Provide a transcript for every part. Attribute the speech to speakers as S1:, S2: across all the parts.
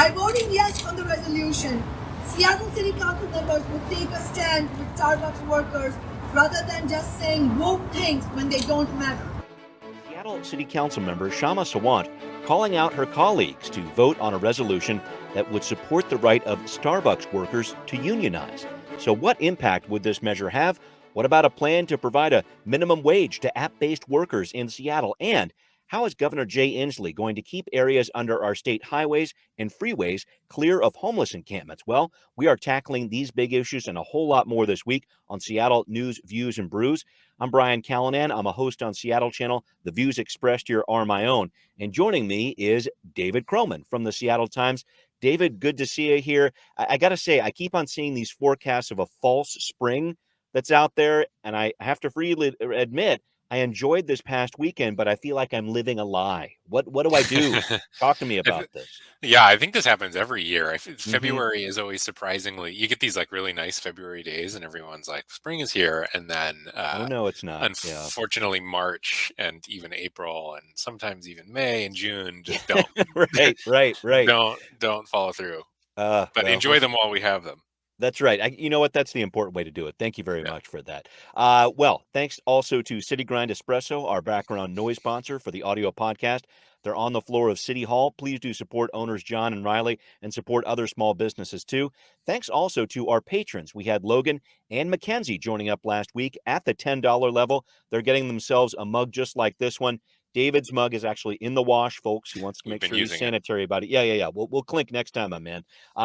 S1: By voting yes on the resolution, Seattle City Council members will take a stand with Starbucks workers rather than just saying woke things when they don't matter.
S2: Seattle City Council member Shama Sawant calling out her colleagues to vote on a resolution that would support the right of Starbucks workers to unionize. So what impact would this measure have? What about a plan to provide a minimum wage to app-based workers in Seattle? And how is Governor Jay Inslee going to keep areas under our state highways and freeways clear of homeless encampments? Well, we are tackling these big issues and a whole lot more this week on Seattle News, Views, and Brews. I'm Brian Callanan. I'm a host on Seattle Channel. The views expressed here are my own. And joining me is David Croman from the Seattle Times. David, good to see you here. I got to say, I keep on seeing these forecasts of a false spring that's out there, and I have to freely admit, I enjoyed this past weekend, but I feel like I'm living a lie. What do I do? Talk to me about this.
S3: Yeah, I think this happens every year.
S2: Mm-hmm.
S3: February is always surprisingly, you get these like really nice February days and everyone's like, spring is here. And then,
S2: Oh, no, it's not.
S3: unfortunately, March and even April and sometimes even May and June just don't.
S2: Right.
S3: Don't follow through.
S2: But
S3: well, enjoy them while we have them.
S2: That's right. You know what? That's the important way to do it. Thank you very much for that. Well, thanks also to City Grind Espresso, our background noise sponsor for the audio podcast. They're on the floor of City Hall. Please do support owners John and Riley and support other small businesses too. Thanks also to our patrons. We had Logan and Mackenzie joining up last week at the $10 level. They're getting themselves a mug just like this one. David's mug is actually in the wash, folks. He wants to make sure he's sanitary about it. Yeah. We'll clink next time, my man.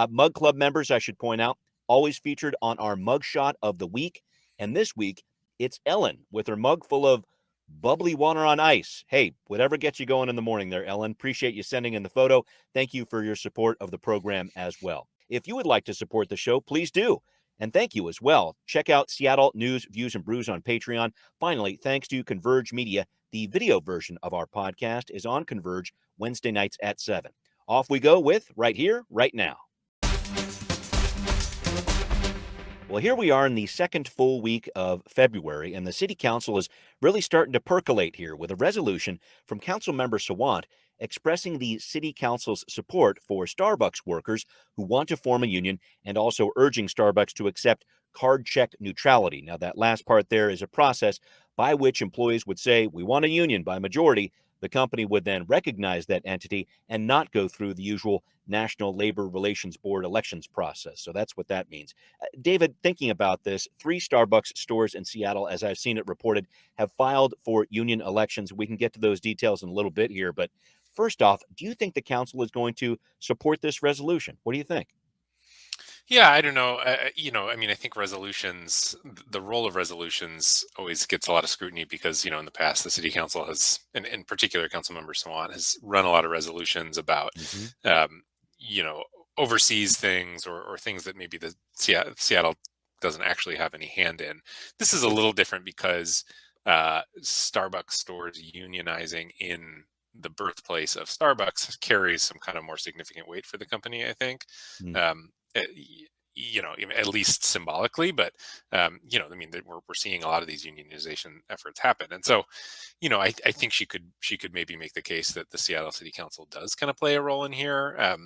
S2: Mug Club members, I should point out, always featured on our mugshot of the week. And this week, it's Ellen with her mug full of bubbly water on ice. Hey, whatever gets you going in the morning there, Ellen. Appreciate you sending in the photo. Thank you for your support of the program as well. If you would like to support the show, please do. And thank you as well. Check out Seattle News, Views, and Brews on Patreon. Finally, thanks to Converge Media, the video version of our podcast is on Converge Wednesday nights at 7. Off we go with Right Here, Right Now. Well, here we are in the second full week of February, and the City Council is really starting to percolate here with a resolution from Councilmember Sawant expressing the City Council's support for Starbucks workers who want to form a union and also urging Starbucks to accept card check neutrality. Now, that last part there is a process by which employees would say, we want a union by majority. The company would then recognize that entity and not go through the usual National Labor Relations Board elections process. So that's what that means. David, thinking about this, 3 Starbucks stores in Seattle, as I've seen it reported, have filed for union elections. We can get to those details in a little bit here. But first off, do you think the council is going to support this resolution? What do you think?
S3: Yeah, I don't know. I think resolutions, the role of resolutions always gets a lot of scrutiny because, in the past, the city council has, and in particular, Councilmember Sawant has run a lot of resolutions about, overseas things or things that maybe the Seattle doesn't actually have any hand in. This is a little different because Starbucks stores unionizing in the birthplace of Starbucks carries some kind of more significant weight for the company, I think. At least symbolically, but we're seeing a lot of these unionization efforts happen, and so, I think she could maybe make the case that the Seattle City Council does kind of play a role in here.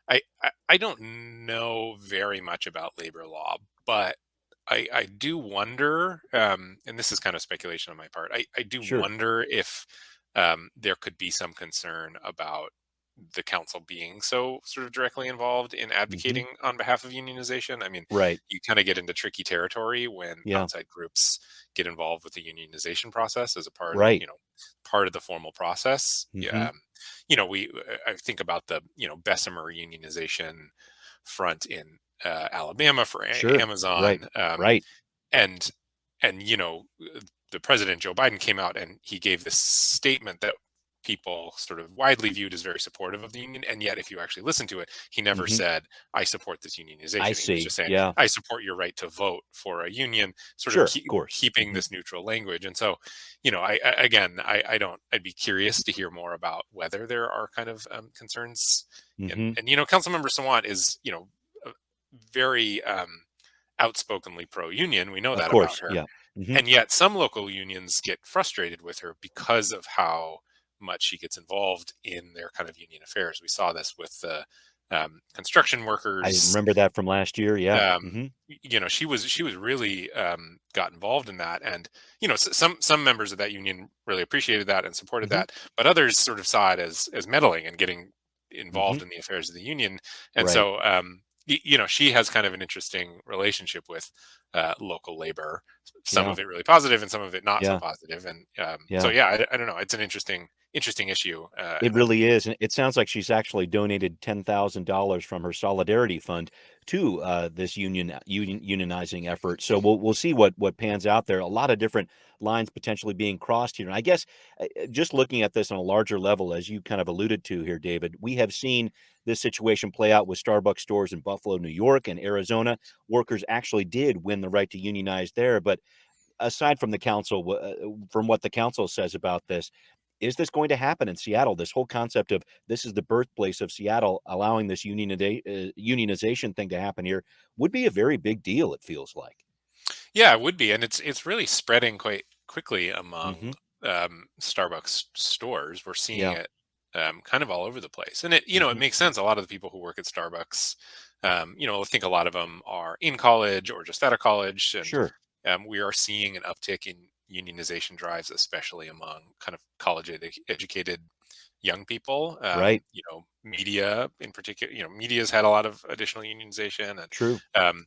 S3: I don't know very much about labor law, but I do wonder, and this is kind of speculation on my part. I do wonder if there could be some concern about the council being so sort of directly involved in advocating on behalf of unionization. I mean, you kind of get into tricky territory when outside groups get involved with the unionization process as a part of, part of the formal process. I think about the, Bessemer unionization front in Alabama for Amazon. And the president, Joe Biden, came out and he gave this statement that people sort of widely viewed as very supportive of the union, and yet if you actually listen to it, he never said, I support this unionization.
S2: I see.
S3: He was just saying, I support your right to vote for a union, sort of keeping this neutral language. And so, I'd be curious to hear more about whether there are kind of concerns. And Councilmember Sawant is, very outspokenly pro-union. We know that about her. And yet some local unions get frustrated with her because of how much she gets involved in their kind of union affairs. We saw this with the construction
S2: I
S3: workers.
S2: remember that from last year. Yeah.
S3: She was really got involved in that, and some members of that union really appreciated that and supported
S2: Hmm.
S3: that, but others sort of saw it as meddling and getting
S2: Hmm.
S3: involved in the affairs of the union. And
S2: Right.
S3: so she has kind of an interesting relationship with local labor, some
S2: Yeah.
S3: of it really positive and some of it not so
S2: Yeah.
S3: positive. And so
S2: Yeah.
S3: yeah, I don't know, it's an interesting issue.
S2: It
S3: And then
S2: really is, and it sounds like she's actually donated $10,000 from her solidarity fund to this unionizing effort. So we'll see what pans out there. A lot of different lines potentially being crossed here, and I guess just looking at this on a larger level, as you kind of alluded to here, David, we have seen this situation play out with Starbucks stores in Buffalo, New York, and Arizona. Workers actually did win the right to unionize there, but aside from the council, from what the council says about this, is this going to happen in Seattle? This whole concept of this is the birthplace of Seattle, allowing this unionization thing to happen here would be a very big deal, it feels like.
S3: Yeah, it would be, and it's really spreading quite quickly among
S2: Hmm.
S3: Starbucks stores. We're seeing
S2: Yeah,
S3: it kind of all over the place, and it
S2: hmm,
S3: makes sense. A lot of the people who work at Starbucks, I think a lot of them are in college or just out of college, and
S2: sure.
S3: we are seeing an uptick in unionization drives, especially among kind of college educated young people.
S2: Right.
S3: Media in particular. Media's had a lot of additional unionization, and
S2: True.
S3: um,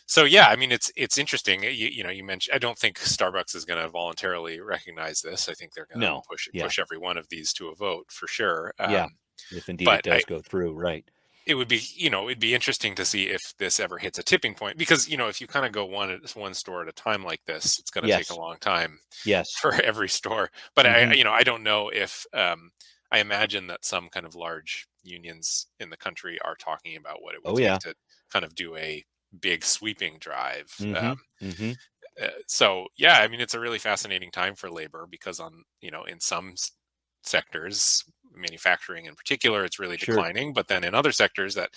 S3: so yeah, I mean, it's interesting. You mentioned. I don't think Starbucks is going to voluntarily recognize this. I think they're going to
S2: No. Yeah.
S3: push every one of these to a vote for sure.
S2: Yeah. If indeed it
S3: But
S2: does go through. Right.
S3: it would be it'd be interesting to see if this ever hits a tipping point, because if you kind of go one store at a time like this, it's going to take a
S2: Yes.
S3: long time
S2: Yes.
S3: for every store. But
S2: Hmm.
S3: I don't know if I imagine that some kind of large unions in the country are talking about what it would
S2: Oh,
S3: take
S2: yeah.
S3: to kind of do a big sweeping drive.
S2: Hmm. Hmm.
S3: So yeah, I mean, it's a really fascinating time for labor, because in some sectors, manufacturing in particular, it's really
S2: Sure.
S3: declining. But then in other sectors that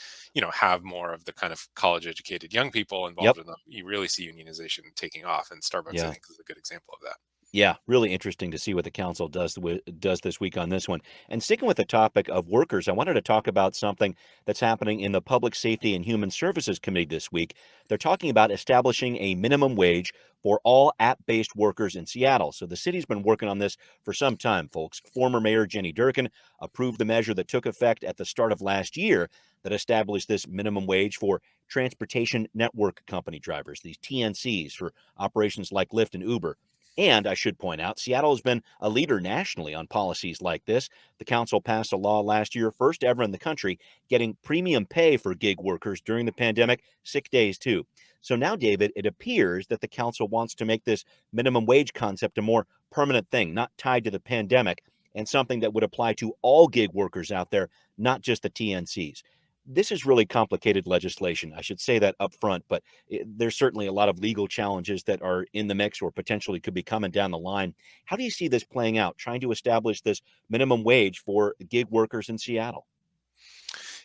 S3: have more of the kind of college educated young people
S2: Yep.
S3: involved in them, you really see unionization taking off. And Starbucks, I
S2: Yeah.
S3: think, is a good example of that.
S2: Yeah, really interesting to see what the council does this week on this one. And sticking with the topic of workers, I wanted to talk about something that's happening in the Public Safety and Human Services Committee this week. They're talking about establishing a minimum wage for all app-based workers in Seattle. So the city's been working on this for some time, folks. Former Mayor Jenny Durkin approved the measure that took effect at the start of last year that established this minimum wage for transportation network company drivers, these TNCs, for operations like Lyft and Uber. And I should point out, Seattle has been a leader nationally on policies like this. The council passed a law last year, first ever in the country, getting premium pay for gig workers during the pandemic, sick days too. So now, David, it appears that the council wants to make this minimum wage concept a more permanent thing, not tied to the pandemic, and something that would apply to all gig workers out there, not just the TNCs. This is really complicated legislation. I should say that up front, but there's certainly a lot of legal challenges that are in the mix or potentially could be coming down the line. How do you see this playing out, trying to establish this minimum wage for gig workers in Seattle?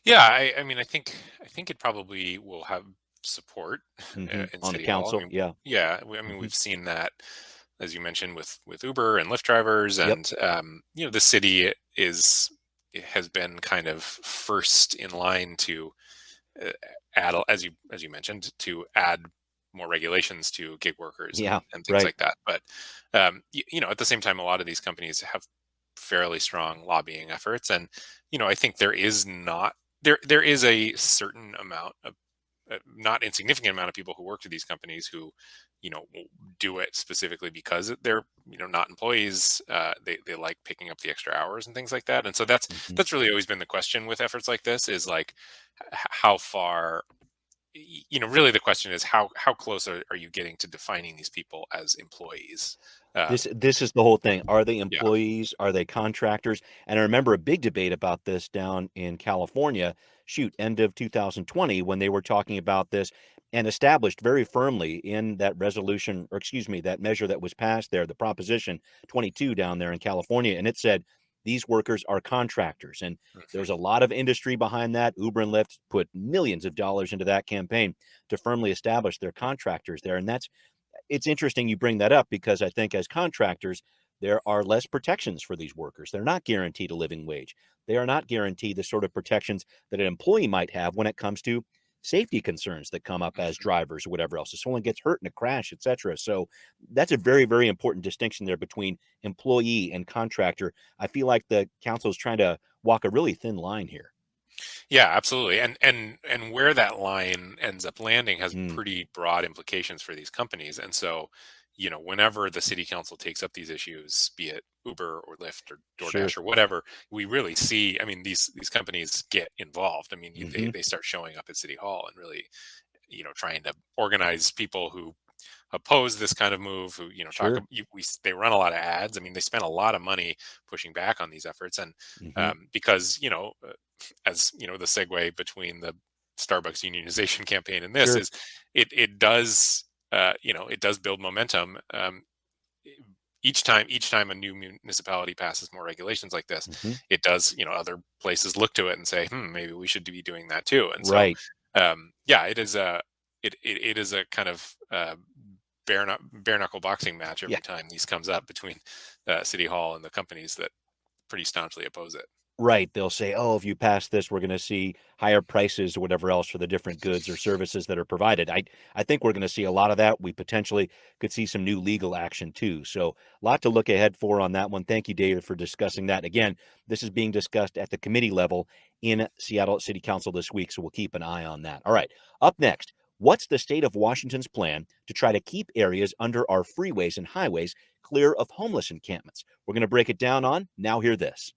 S3: Yeah, I mean, I think it probably will have support in
S2: On the
S3: City Hall. I
S2: council?
S3: mean,
S2: Yeah.
S3: yeah, I mean,
S2: Hmm.
S3: we've seen that, as you mentioned, with Uber and Lyft drivers,
S2: Yep.
S3: and the city has been kind of first in line to uh, add, as you mentioned, to add more regulations to gig workers
S2: Yeah.
S3: and things
S2: Right.
S3: like that. But at the same time, a lot of these companies have fairly strong lobbying efforts, and I think there is a certain amount of not insignificant amount of people who work for these companies who do it specifically because they're not employees. They like picking up the extra hours and things like that. And so that's
S2: Hmm.
S3: that's really always been the question with efforts like this, is like how far, really the question is how close are you getting to defining these people as employees.
S2: This is the whole thing. Are they
S3: Yeah.
S2: employees? Are they contractors? And I remember a big debate about this down in California, shoot, end of 2020, when they were talking about this and established very firmly in that resolution, or excuse me, that measure that was passed there, the Proposition 22 down there in California. And it said these workers are contractors. And
S3: Mhm.
S2: there's a lot of industry behind that. Uber and Lyft put millions of dollars into that campaign to firmly establish their contractors there. And it's interesting you bring that up because I think as contractors, there are less protections for these workers. They're not guaranteed a living wage. They are not guaranteed the sort of protections that an employee might have when it comes to safety concerns that come up as drivers or whatever else. If someone gets hurt in a crash, etc. So that's a very, very important distinction there between employee and contractor. I feel like the council is trying to walk a really thin line here.
S3: Yeah, absolutely. And where that line ends up landing has
S2: Mm,
S3: pretty broad implications for these companies. And so, whenever the city council takes up these issues, be it Uber or Lyft or
S2: sure.
S3: DoorDash or whatever, we really see, I mean, these companies get involved. I mean, they
S2: Hmm.
S3: they start showing up at City Hall and really, trying to organize people who oppose this kind of move, who
S2: Sure.
S3: they run a lot of ads. I mean, they spend a lot of money pushing back on these efforts. And
S2: Hmm.
S3: because as the segue between the Starbucks unionization campaign and this
S2: Sure.
S3: is, it does it does build momentum. Each time a new municipality passes more regulations like this,
S2: Hmm.
S3: it does, other places look to it and say, maybe we should be doing that too. And so,
S2: Right.
S3: yeah, it is a kind of bare knuckle boxing match
S2: Yeah.
S3: every time these comes up between City Hall and the companies that pretty staunchly oppose it.
S2: Right. They'll say, oh, if you pass this, we're going to see higher prices or whatever else for the different goods or services that are provided. I think we're going to see a lot of that. We potentially could see some new legal action too. So, a lot to look ahead for on that one. Thank you, David, for discussing that. Again, this is being discussed at the committee level in Seattle City Council this week. So, we'll keep an eye on that. All right. Up next, what's the state of Washington's plan to try to keep areas under our freeways and highways clear of homeless encampments? We're going to break it down on Now Hear This.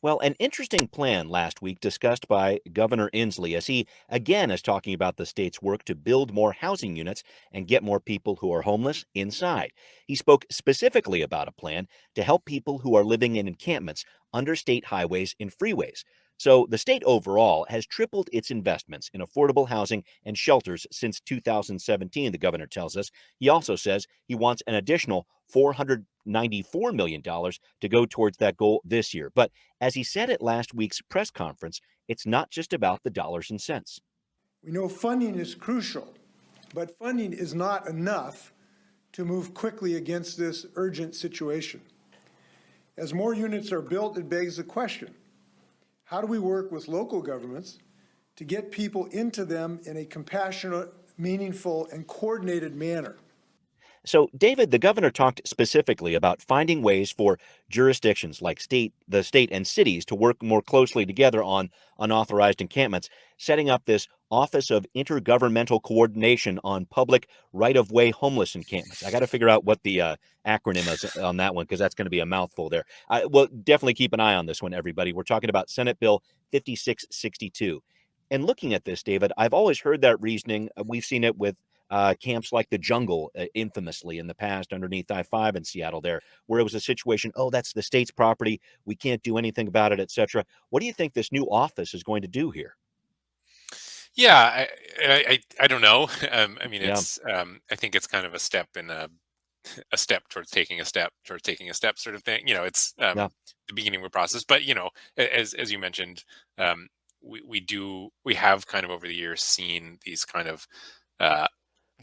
S2: Well, an interesting plan last week discussed by Governor Inslee as he again is talking about the state's work to build more housing units and get more people who are homeless inside. He spoke specifically about a plan to help people who are living in encampments under state highways and freeways. So, the state overall has tripled its investments in affordable housing and shelters since 2017, the governor tells us. He also says he wants an additional $494 million to go towards that goal this year. But as he said at last week's press conference, it's not just about the dollars and cents.
S4: We know funding is crucial, but funding is not enough to move quickly against this urgent situation. As more units are built, it begs the question, how do we work with local governments to get people into them in a compassionate, meaningful, and coordinated manner?
S2: So, David, the governor talked specifically about finding ways for jurisdictions like the state and cities to work more closely together on unauthorized encampments, setting up this Office of Intergovernmental Coordination on Public Right-of-Way Homeless Encampments. I got to figure out what the acronym is on that one because that's going to be a mouthful there. Well, definitely keep an eye on this one, everybody. We're talking about Senate Bill 5662. And looking at this, David, I've always heard that reasoning. We've seen it with camps like the Jungle, infamously in the past underneath I-5 in Seattle there, where it was a situation, oh, that's the state's property. We can't do anything about it, etc. What do you think this new office is going to do here?
S3: Yeah, I don't know. I mean,
S2: Yeah,
S3: I think it's kind of a step in a step towards taking a step towards taking a step sort of thing. It's
S2: yeah,
S3: the beginning of a process. But as you mentioned, we have kind of over the years seen these kind of uh,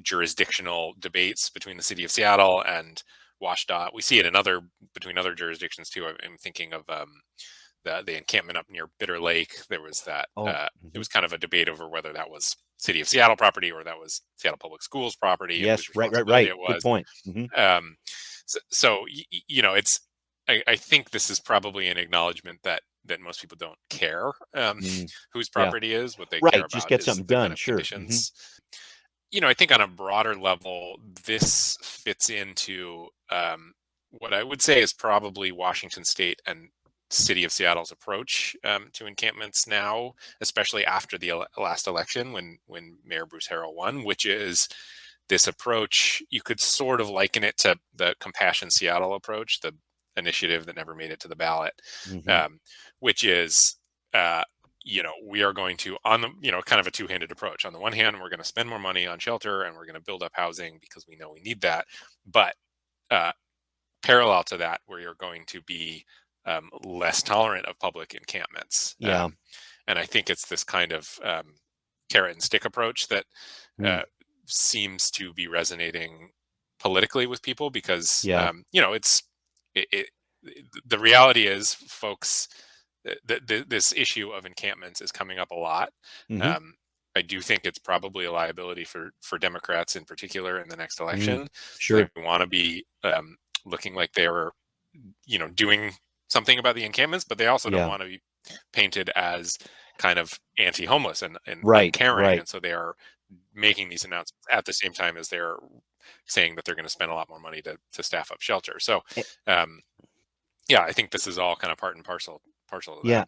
S3: jurisdictional debates between the city of Seattle and WashDOT. We see it between other jurisdictions too. I'm thinking of the encampment up near Bitter Lake. There was that
S2: oh,
S3: it was kind of a debate over whether that was City of Seattle property or that was Seattle Public Schools property and
S2: yes,
S3: whose
S2: right, right,
S3: responsibility
S2: right.
S3: it
S2: Good
S3: was.
S2: point.
S3: Um, it's I think this is probably an acknowledgement that most people don't care
S2: Mm,
S3: whose
S2: yeah,
S3: property is. What they care
S2: right. Just
S3: about
S2: get
S3: is
S2: something
S3: the kind
S2: done.
S3: of
S2: Sure.
S3: conditions. I think on a broader level, this fits into what I would say is probably Washington State and City of Seattle's approach to encampments now, especially after the last election when Mayor Bruce Harrell won, which is this approach. You could sort of liken it to the Compassion Seattle approach, the initiative that never made it to the ballot,
S2: Hmm.
S3: um, which is uh, we are going to on the kind of a two-handed approach. On the one hand, we're going to spend more money on shelter and we're going to build up housing because we know we need that, but uh, parallel to that, where you're going to be less tolerant of public encampments.
S2: Yeah.
S3: And I think it's this kind of carrot and stick approach that
S2: Mm.
S3: uh, seems to be resonating politically with people, because
S2: Yeah.
S3: the reality is, folks, this issue of encampments is coming up a lot.
S2: Hmm.
S3: I do think it's probably a liability for Democrats in particular in the next election. They
S2: Sure.
S3: want to be looking like they were, doing something about the encampments, but they also don't
S2: Yeah.
S3: want to be painted as kind of anti-homeless and
S2: Right.
S3: uncaring,
S2: Right.
S3: and so they are making these announcements at the same time as they're saying that they're going to spend a lot more money to staff up shelter. So,
S2: Eh,
S3: um, yeah, I think this is all kind of part and parcel of that.
S2: Yeah.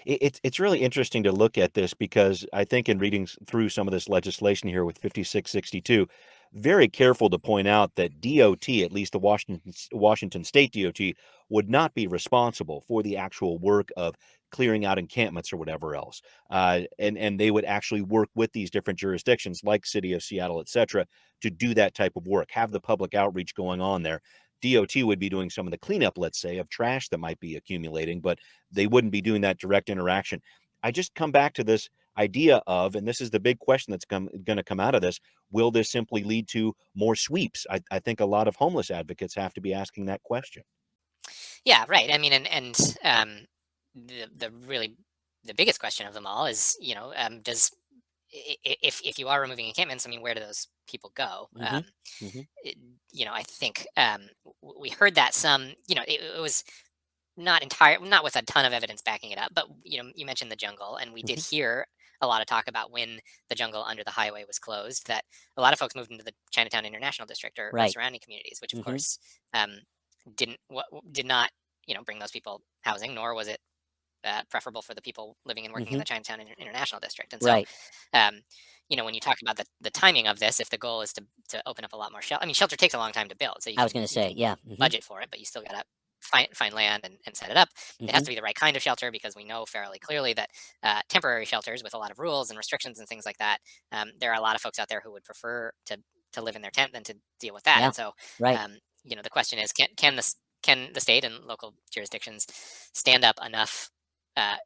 S2: It's really interesting to look at this because I think in reading through some of this legislation here with 5662, very careful to point out that DOT, at least the Washington State DOT, would not be responsible for the actual work of clearing out encampments or whatever else. And they would actually work with these different jurisdictions like City of Seattle, et cetera, to do that type of work, have the public outreach going on there. DOT would be doing some of the cleanup, let's say, of trash that might be accumulating, but they wouldn't be doing that direct interaction. I just come back to this idea of, and this is the big question that's going to come out of this, will this simply lead to more sweeps? I think a lot of homeless advocates have to be asking that question.
S5: Yeah, right. I mean, the really the biggest question of them all is, does if you are removing encampments, I mean, where do those people go?
S2: Hmm. Hmm.
S5: I think we heard that some, it was not with a ton of evidence backing it up, but you mentioned the jungle, and we did
S2: Hmm.
S5: hear a lot of talk about when the jungle under the highway was closed, that a lot of folks moved into the Chinatown International District or
S6: Right.
S5: surrounding communities, which of
S6: Hmm.
S5: course um, did not bring those people housing, nor was it preferable for the people living and working in
S6: Hmm.
S5: the Chinatown International District. And so,
S6: Right.
S5: um, when you talk about the timing of this, if the goal is to open up a lot more shelter, I mean, shelter takes a long time to build, so
S6: I was going to
S5: you
S6: say,
S5: can
S6: yeah.
S5: budget for it, but you still got to find land and set it up. It has
S6: Hmm.
S5: to be the right kind of shelter, because we know fairly clearly that temporary shelters with a lot of rules and restrictions and things like that, there are a lot of folks out there who would prefer to live in their tent than to deal with that.
S6: Yeah.
S5: And so,
S6: Right.
S5: the question is, can the state and local jurisdictions stand up enough uh,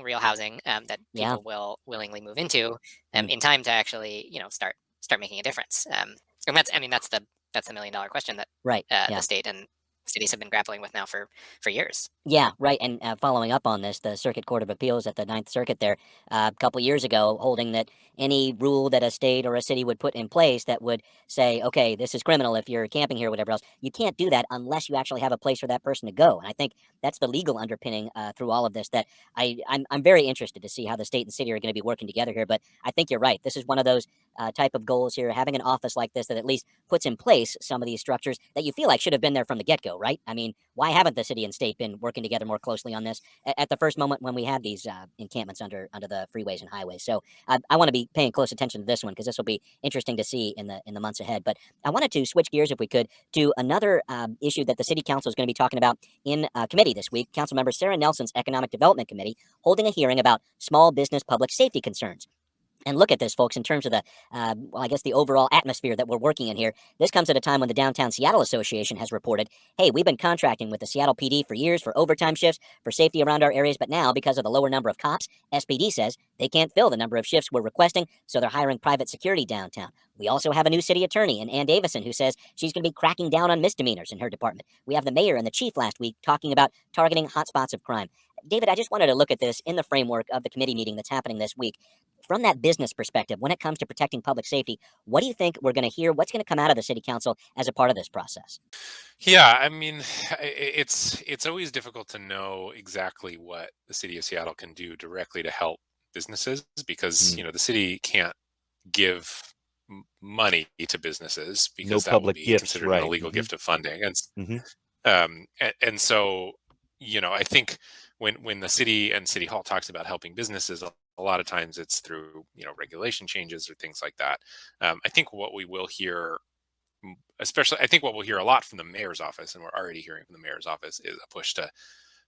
S5: real housing, that
S6: Yeah.
S5: people will willingly move into
S6: Mm.
S5: in time to actually, start making a difference. And that's the $1 million question that
S6: Right.
S5: the
S6: Yeah.
S5: state and cities have been grappling with now for years.
S6: Yeah, right. And following up on this, the Circuit Court of Appeals at the Ninth Circuit there a couple years ago, holding that any rule that a state or a city would put in place that would say, okay, this is criminal if you're camping here, or whatever else, you can't do that unless you actually have a place for that person to go. And I think that's the legal underpinning through all of this. That I'm very interested to see how the state and city are going to be working together here. But I think you're right. This is one of those type of goals here, having an office like this that at least puts in place some of these structures that you feel like should have been there from the get-go, right? I mean, why haven't the city and state been working together more closely on this at the first moment when we had these encampments under the freeways and highways? So I want to be paying close attention to this one, because this will be interesting to see in the months ahead. But I wanted to switch gears, if we could, to another issue that the City Council is going to be talking about in committee this week. Councilmember Sarah Nelson's Economic Development Committee holding a hearing about small business public safety concerns. And look at this, folks, in terms of the, I guess, the overall atmosphere that we're working in here. This comes at a time when the Downtown Seattle Association has reported, hey, we've been contracting with the Seattle PD for years for overtime shifts for safety around our areas, but now, because of the lower number of cops, SPD says they can't fill the number of shifts we're requesting, so they're hiring private security downtown. We also have a new city attorney, Ann Davison, who says she's going to be cracking down on misdemeanors in her department. We have the mayor and the chief last week talking about targeting hotspots of crime. David, I just wanted to look at this in the framework of the committee meeting that's happening this week. From that business perspective, when it comes to protecting public safety, what do you think we're going to hear? What's going to come out of the city council as a part of this process?
S3: Yeah, I mean, it's always difficult to know exactly what the city of Seattle can do directly to help businesses, because the city can't give money to businesses,
S2: No
S3: because that will
S2: public
S3: be
S2: gifts,
S3: considered an
S2: right?
S3: illegal gift of funding. And
S2: Hmm.
S3: and so, I think when the city and city hall talks about helping businesses, a lot of times it's through regulation changes or things like that. I think what we will hear, especially, I think what we'll hear a lot from the mayor's office, and we're already hearing from the mayor's office, is a push to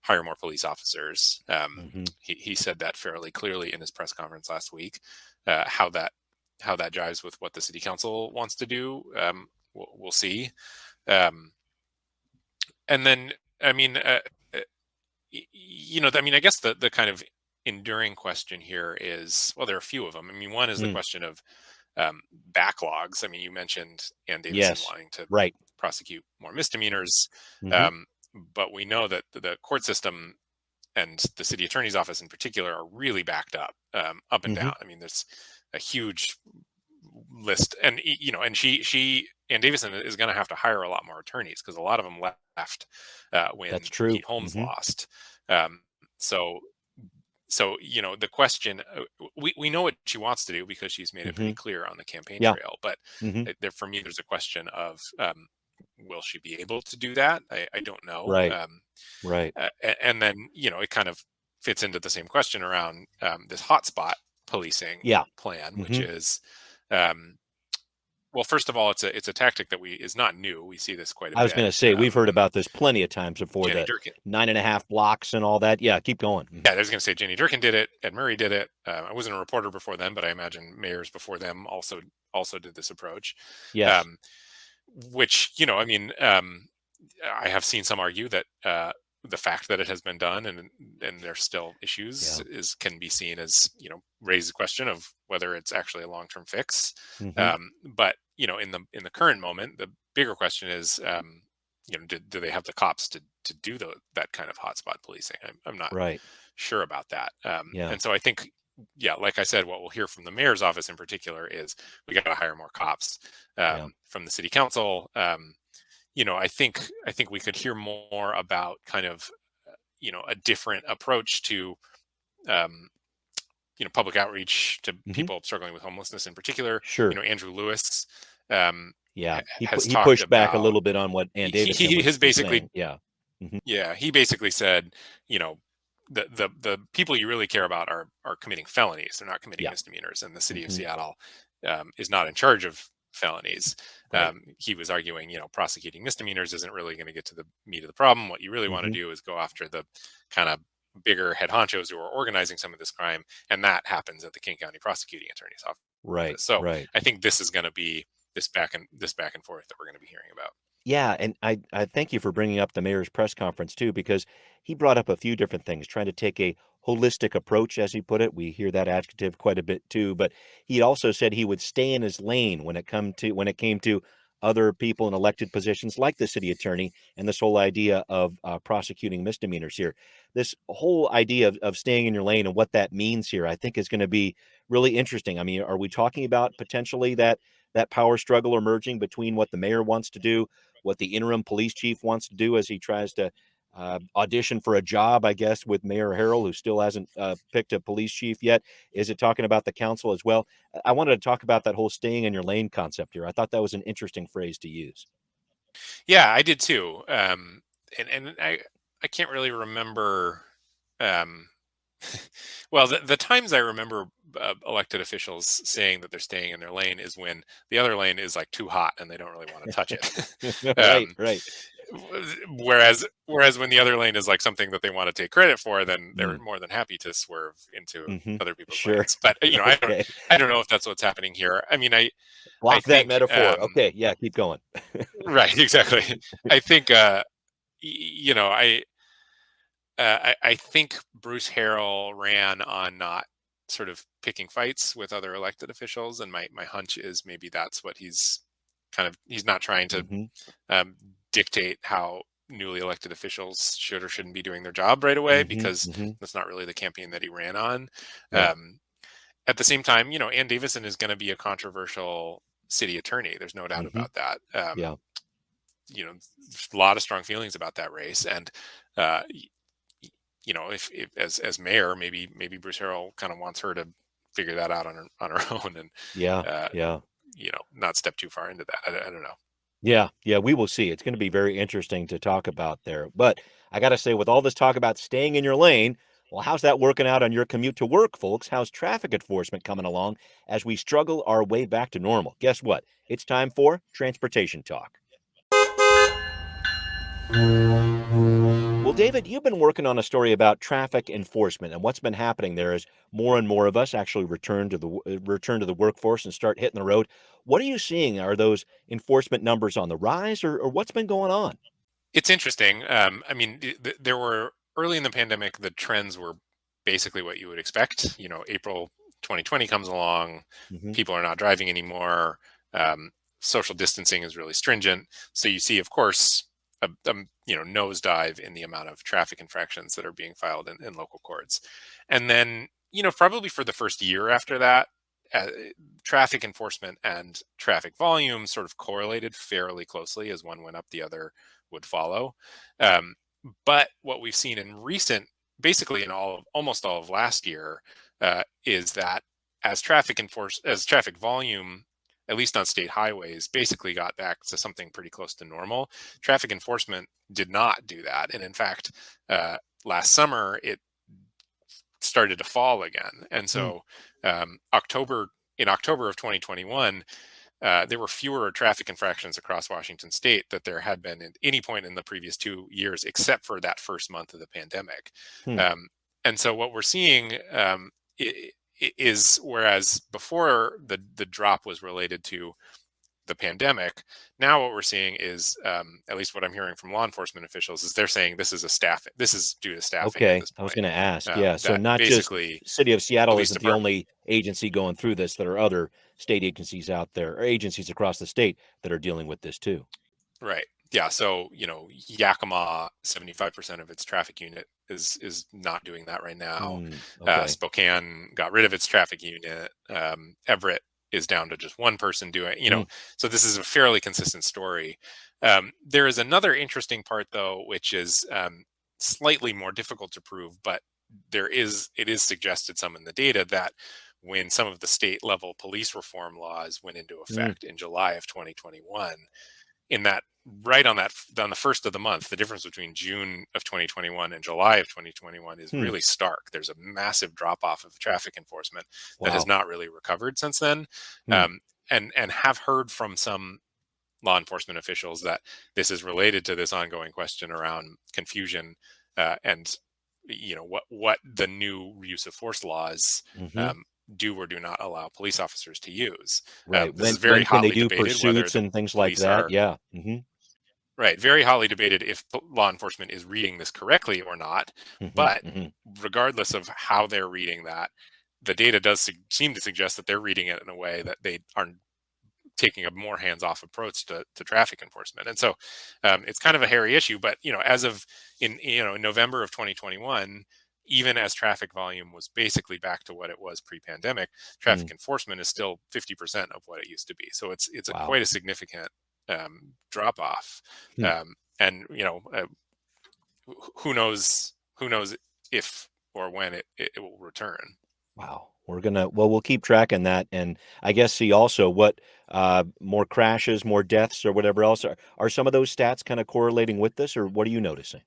S3: hire more police officers.
S2: Hmm.
S3: He said that fairly clearly in his press conference last week. How that jives with what the city council wants to do, we'll see. And then, I mean, I guess the kind of enduring question here is, well, there are a few of them. I mean, one is the question of backlogs. I mean, you mentioned Ann Davison
S2: Yes.
S3: wanting to
S2: Right.
S3: prosecute more misdemeanors,
S2: Hmm.
S3: but we know that the court system and the city attorney's office in particular are really backed up and
S2: Hmm.
S3: down. I mean, there's a huge list, and and she Ann Davison is going to have to hire a lot more attorneys because a lot of them left
S2: That's
S3: when
S2: true.
S3: Pete Holmes
S2: Hmm.
S3: lost. Um, so the question, we know what she wants to do because she's made it
S2: Hmm.
S3: pretty clear on the campaign
S2: Yeah.
S3: trail, but
S2: Hmm.
S3: there, for me, there's a question of, will she be able to do that? I don't know.
S2: Right. Right.
S3: And then it kind of fits into the same question around this hotspot policing
S2: Yeah.
S3: plan, which
S2: Hmm.
S3: is, um, well, first of all, it's a tactic that is not new. We see this quite a
S2: I was
S3: bit.
S2: going to say we've heard
S3: I mean,
S2: about this plenty of times before,
S3: Jenny
S2: the
S3: Durkin.
S2: 9.5 blocks and all that. Yeah. Keep going.
S3: Yeah, I was going to say Jenny Durkin did it. Ed Murray did it. I wasn't a reporter before them, but I imagine mayors before them also did this approach.
S2: Yes.
S3: Um, which I mean, I have seen some argue that the fact that it has been done and there's still issues
S2: Yeah.
S3: can be seen as raise the question of whether it's actually a long-term fix.
S2: Hmm.
S3: But in the current moment, the bigger question is, do they have the cops to do that kind of hotspot policing? I'm not
S2: Right.
S3: sure about that.
S2: Yeah.
S3: And so I think, yeah, like I said, what we'll hear from the mayor's office in particular is we got to hire more cops.
S2: Yeah.
S3: From the city council, I think we could hear more about kind of a different approach to um, public outreach to
S2: Hmm.
S3: people struggling with homelessness in particular.
S2: Sure.
S3: Andrew Lewis um,
S2: Yeah.
S3: has
S2: He
S3: talked
S2: pushed back a
S3: about,
S2: little bit on what Ann Davison
S3: he has
S2: was
S3: basically,
S2: saying. Yeah. Hmm.
S3: yeah, he basically said, you know, the people you really care about are committing felonies. They're not committing
S2: Yeah.
S3: misdemeanors, and the city of
S2: Hmm.
S3: Seattle is not in charge of felonies.
S2: Right.
S3: He was arguing, prosecuting misdemeanors isn't really going to get to the meat of the problem. What you really want to
S2: Hmm.
S3: do is go after the kind of bigger head honchos who are organizing some of this crime, and that happens at the King County Prosecuting Attorney's Office.
S2: Right.
S3: So
S2: Right.
S3: I think this is going to be this back and forth that we're going to be hearing about.
S2: Yeah, and I thank you for bringing up the mayor's press conference too, because he brought up a few different things, trying to take a holistic approach, as he put it. We hear that adjective quite a bit too, but he also said he would stay in his lane when it came to other people in elected positions like the city attorney and this whole idea of prosecuting misdemeanors here. This whole idea of staying in your lane and what that means here, I think is going to be really interesting. I mean, are we talking about potentially that power struggle emerging between what the mayor wants to do, what the interim police chief wants to do as he tries to audition for a job, I guess, with Mayor Harrell, who still hasn't picked a police chief yet? Is it talking about the council as well? I wanted to talk about that whole staying in your lane concept here. I thought that was an interesting phrase to use.
S3: Yeah, I did too. And I can't really remember. Um, well, the times I remember elected officials saying that they're staying in their lane is when the other lane is like too hot and they don't really want to touch it.
S2: Right,
S3: um,
S2: right.
S3: whereas when the other lane is like something that they want to take credit for, then they're
S2: Mm,
S3: more than happy to swerve into
S2: hmm.
S3: other people's
S2: Sure.
S3: lanes. But
S2: Okay.
S3: I don't know if that's what's happening here. I mean, I
S2: Block that
S3: think
S2: metaphor. Okay. Yeah. Keep going.
S3: right, exactly. I think I think Bruce Harrell ran on not sort of picking fights with other elected officials, and my hunch is maybe that's what he's not trying to
S2: Hmm.
S3: um, dictate how newly elected officials should or shouldn't be doing their job right away,
S2: Hmm.
S3: because
S2: Hmm.
S3: that's not really the campaign that he ran on.
S2: Yeah.
S3: Um, at the same time, Ann Davison is going to be a controversial city attorney. There's no doubt
S2: Hmm.
S3: about that.
S2: Yeah.
S3: There's a lot of strong feelings about that race, and uh, if as mayor, maybe Bruce Harrell kind of wants her to figure that out on her own, and
S2: Yeah.
S3: uh,
S2: Yeah.
S3: not step too far into that. I don't know.
S2: Yeah, yeah, we will see. It's going to be very interesting to talk about there. But I got to say, with all this talk about staying in your lane, well, how's that working out on your commute to work, folks? How's traffic enforcement coming along as we struggle our way back to normal? Guess what? It's time for Transportation Talk. Well, David, you've been working on a story about traffic enforcement and what's been happening there as more and more of us actually return to the workforce and start hitting the road. What are you seeing? Are those enforcement numbers on the rise, or what's been going on?
S3: It's interesting. I mean, there were early in the pandemic, the trends were basically what you would expect. April 2020 comes along,
S2: Mhm.
S3: people are not driving anymore. Social distancing is really stringent. So you see, of course, a nosedive in the amount of traffic infractions that are being filed in local courts. And then, probably for the first year after that, uh, traffic enforcement and traffic volume sort of correlated fairly closely. As one went up, the other would follow. Um, but what we've seen in basically in almost all of last year, is that as traffic volume, at least on state highways, basically got back to something pretty close to normal, traffic enforcement did not do that. And in fact, last summer, it started to fall again. And
S2: Mm.
S3: so in October of 2021, there were fewer traffic infractions across Washington state that there had been at any point in the previous 2 years, except for that first month of the pandemic.
S2: Hmm.
S3: And so what we're seeing, is, whereas before the drop was related to the pandemic, now what we're seeing is, at least what I'm hearing from law enforcement officials, is they're saying this is due to staffing at
S2: Okay,
S3: this
S2: I was
S3: point.
S2: going to ask. Yeah, so
S3: That
S2: not just
S3: basically
S2: City of Seattle
S3: police
S2: isn't the
S3: department.
S2: only agency going through this. There are other state agencies out there, or agencies across the state that are dealing with this too.
S3: Right. Yeah. So, Yakima, 75% of its traffic unit is not doing that right now.
S2: Okay.
S3: Spokane got rid of its traffic unit. Everett is down to just one person doing,
S2: Mm.
S3: so this is a fairly consistent story. There is another interesting part, though, which is, slightly more difficult to prove, but it is suggested some in the data that when some of the state level police reform laws went into
S2: Mm.
S3: effect in July of 2021, in that right on the first of the month, the difference between June of 2021 and July of 2021 is
S2: Hmm.
S3: really stark. There's a massive drop off of traffic enforcement that has
S2: Wow.
S3: not really recovered since then.
S2: Hmm.
S3: And have heard from some law enforcement officials that this is related to this ongoing question around confusion, and what the new use of force laws,
S2: Hmm.
S3: do or do not allow police officers to use.
S2: Right.
S3: This is
S2: When
S3: very
S2: can they
S3: hotly
S2: do
S3: debated whether
S2: pursuits
S3: the
S2: and things like
S3: police
S2: that?
S3: are
S2: Yeah. Hmm.
S3: right, very hotly debated if law enforcement is reading this correctly or not.
S2: Hmm.
S3: But
S2: Hmm.
S3: regardless of how they're reading that, the data does seem to suggest that they're reading it in a way that they are taking a more hands-off approach to traffic enforcement. And so, it's kind of a hairy issue. But as of in November of 2021, even as traffic volume was basically back to what it was pre-pandemic, traffic enforcement is still 50% of what it used to be. So it's
S2: Wow.
S3: quite a significant, drop off.
S2: Hmm.
S3: And who knows if or when it will return.
S2: Wow. We'll keep tracking that, and I guess see also what more crashes, more deaths, or whatever else. Are some of those stats kind of correlating with this, or what are you noticing?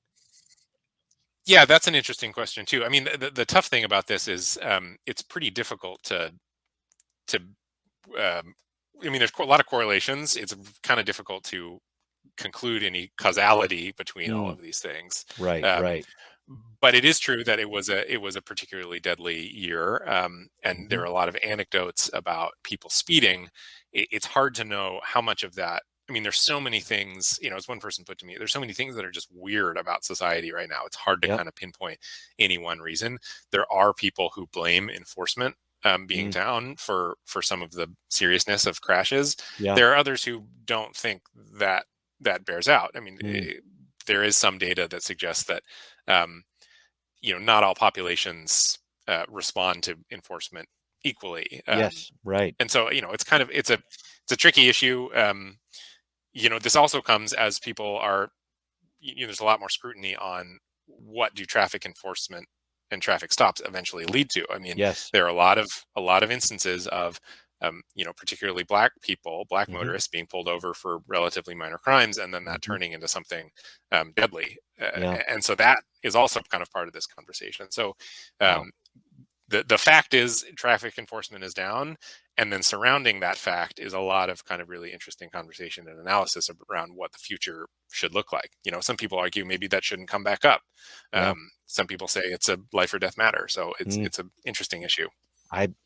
S3: Yeah, that's an interesting question too. I mean, the tough thing about this is, it's pretty difficult to I mean, there's a lot of correlations. It's kind of difficult to conclude any causality between all
S2: Mm.
S3: of these things.
S2: Right.
S3: Um,
S2: Right.
S3: but it is true that it was a particularly deadly year, and there
S2: Hmm.
S3: are a lot of anecdotes about people speeding. It's hard to know how much of that. I mean, there's so many things. As one person put to me, there's so many things that are just weird about society right now. It's hard to
S2: Yep.
S3: kind of pinpoint any one reason. There are people who blame enforcement, being
S2: Mm.
S3: down for some of the seriousness of crashes.
S2: Yeah.
S3: There are others who don't think that bears out. I mean,
S2: Mm.
S3: there is some data that suggests that, um, not all populations, respond to enforcement equally.
S2: Yes. Right.
S3: And so, it's a tricky issue. This also comes as people are, there's a lot more scrutiny on what do traffic enforcement and traffic stops eventually lead to. I mean,
S2: Yes.
S3: there are a lot of instances of, particularly black
S2: Hmm.
S3: motorists being pulled over for relatively minor crimes, and then that
S2: Hmm.
S3: turning into something, deadly.
S2: Yeah.
S3: And so that is also kind of part of this conversation. So,
S2: Wow.
S3: um, the fact is traffic enforcement is down, and then surrounding that fact is a lot of kind of really interesting conversation and analysis around what the future should look like. Some people argue maybe that shouldn't come back up.
S2: Yeah.
S3: Some people say it's a life or death matter. So it's
S2: Mm.
S3: it's an interesting issue.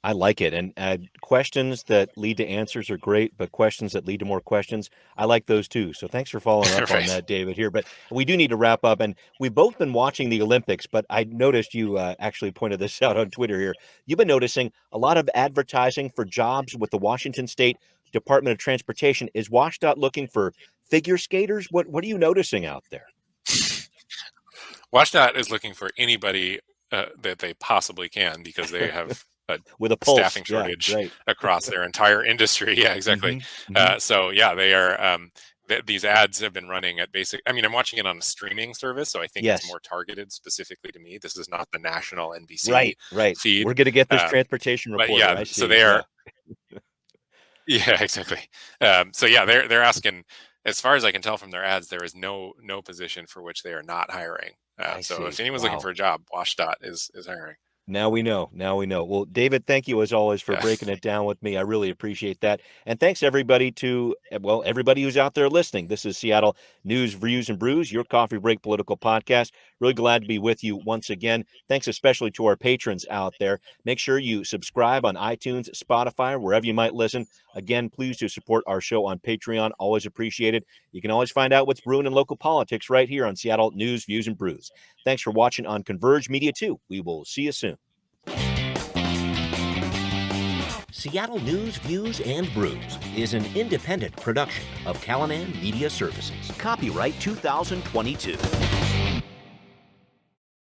S2: I like it. And questions that lead to answers are great, but questions that lead to more questions, I like those too. So thanks for following up on
S3: Right.
S2: that, David, here. But we do need to wrap up. And we've both been watching the Olympics, but I noticed you actually pointed this out on Twitter here. You've been noticing a lot of advertising for jobs with the Washington State Department of Transportation. Is WashDOT looking for figure skaters? What are you noticing out there?
S3: WashDOT is looking for anybody that they possibly can because they have a
S2: With a pulse.
S3: staffing
S2: Yeah,
S3: shortage
S2: right.
S3: across their entire industry. Yeah, exactly. So yeah, they are. These ads have been running at basic. I mean, I'm watching it on a streaming service, so I think it's
S2: Yes.
S3: more targeted specifically to me. This is not the national NBC
S2: Right.
S3: feed.
S2: We're going to get this
S3: Um,
S2: transportation
S3: but
S2: reporter.
S3: yeah,
S2: I
S3: so
S2: see.
S3: they
S2: Yeah.
S3: are. Yeah, exactly. So yeah, they're asking. As far as I can tell from their ads, there is no position for which they are not hiring.
S2: I
S3: So if
S2: see.
S3: anyone's looking
S2: Wow.
S3: for a job, WashDOT is hiring.
S2: Now we know. Now we know. Well, David, thank you as always for
S3: Yeah.
S2: breaking it down with me. I really appreciate that. And thanks everybody everybody who's out there listening. This is Seattle News, Views, and Brews, your coffee break political podcast. Really glad to be with you once again. Thanks especially to our patrons out there. Make sure you subscribe on iTunes, Spotify, wherever you might listen. Again, please do support our show on Patreon. Always appreciated. You can always find out what's brewing in local politics right here on Seattle News, Views, and Brews. Thanks for watching on Converge Media too. We will see you soon. Seattle News, Views, and Brews is an independent production of Callanan Media Services. Copyright 2022.